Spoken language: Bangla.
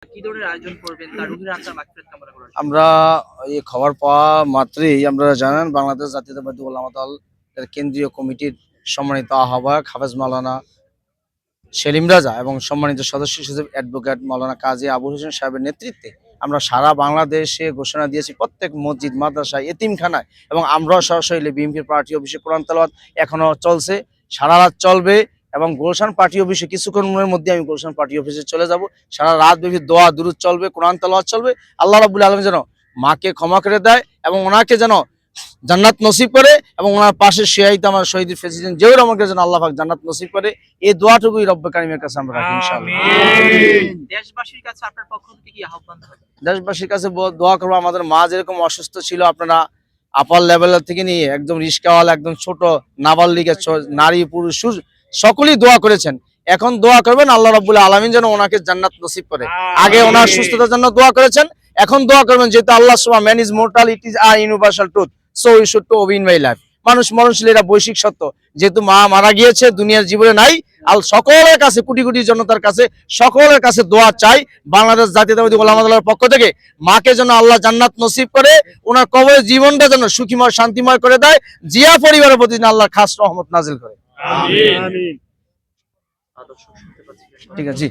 কি ধরনের আয়োজন করবেন তার রুহের আত্মার মাগফিরাত কামনা করার জন্য? আমরা এই খবর পাওয়া মাত্রই আপনারা জানেন বাংলাদেশ জাতীয়তাবাদী ওলামা দল এর কেন্দ্রীয় কমিটির সম্মানিত আহ্বায়ক হাফেজ মাওলানা সেলিম রাজা এবং সম্মানিত সদস্য সচিব অ্যাডভোকেট মাওলানা কাজী আবু হোসেন সাহেবের নেতৃত্বে আমরা সারা বাংলাদেশে ঘোষণা দিয়েছি প্রত্যেক মসজিদ মাদ্রাসা এতিমখানায় এবং আমরাও সরাসরি বিএনপির পার্টি অফিসে কোরআন তেলাওয়াত এখনো চলছে, সারা রাত চলবে এবং গুলশান পার্টি অফিসে কিছুক্ষণের মধ্যে আমি গুলশান পার্টি অফিসে চলে যাব। সারা রাত ব্যাপী দোয়া দুরূদ চলবে, কোরআন তেলাওয়াত চলবে। আল্লাহ রাব্বুল আলামিন যেন মাকে ক্ষমা করে দেয় এবং ওনাকে যেন জান্নাত নসিব করে এবং ওনার পাশে শিয়াইতে আমার শহীদ প্রেসিডেন্ট জিয়াউর রহমানকে যেন আল্লাহ পাক জান্নাত নসিব করে, এই দোয়াটুকুই রব্বে কারিমের কাছে আমরা রাখি ইনশাআল্লাহ। দেশবাসীর কাছে আপনার পক্ষ থেকে কি আহ্বান থাকবে? দেশবাসীর কাছে দোয়া করবো, আমাদের মা যেরকম অসুস্থ ছিল, আপনারা আপার লেভেলের থেকে নিয়ে একদম রিস্কাওয়ালা একদম ছোট নাবালিকা নারী পুরুষ সকলেই দোয়া করেছেন। এখন দোয়া করবেন আল্লাহ রাব্বুল আলামিন যেন ওনাকে জান্নাত নসিব করে। আগে ওনার সুস্থতার জন্য দোয়া করেছেন, এখন দোয়া করবেন যেহেতু আল্লাহ সুবহানাহু man is mortal, it is a universal truth, so we should to open my life. মানুষ মরণশীল, এটা বৈশ্বিক সত্য। যেহেতু মা মারা গিয়েছে, দুনিয়ার জীবনে নাই, সকলের কাছে কোটি কোটি জনতার কাছে সকলের কাছে দোয়া চাই বাংলাদেশ জাতীয়তাবাদী ওলামা দলের পক্ষ থেকে, মাকে যেন আল্লাহ জান্নাত নসিব করে, ওনার কবরের জীবনটা যেন সুখীময় শান্তিময় করে দেয়, জিয়া পরিবারের প্রতি যেন আল্লাহ খাস রহমত নাজিল করে। আমিন। ঠিক আছে।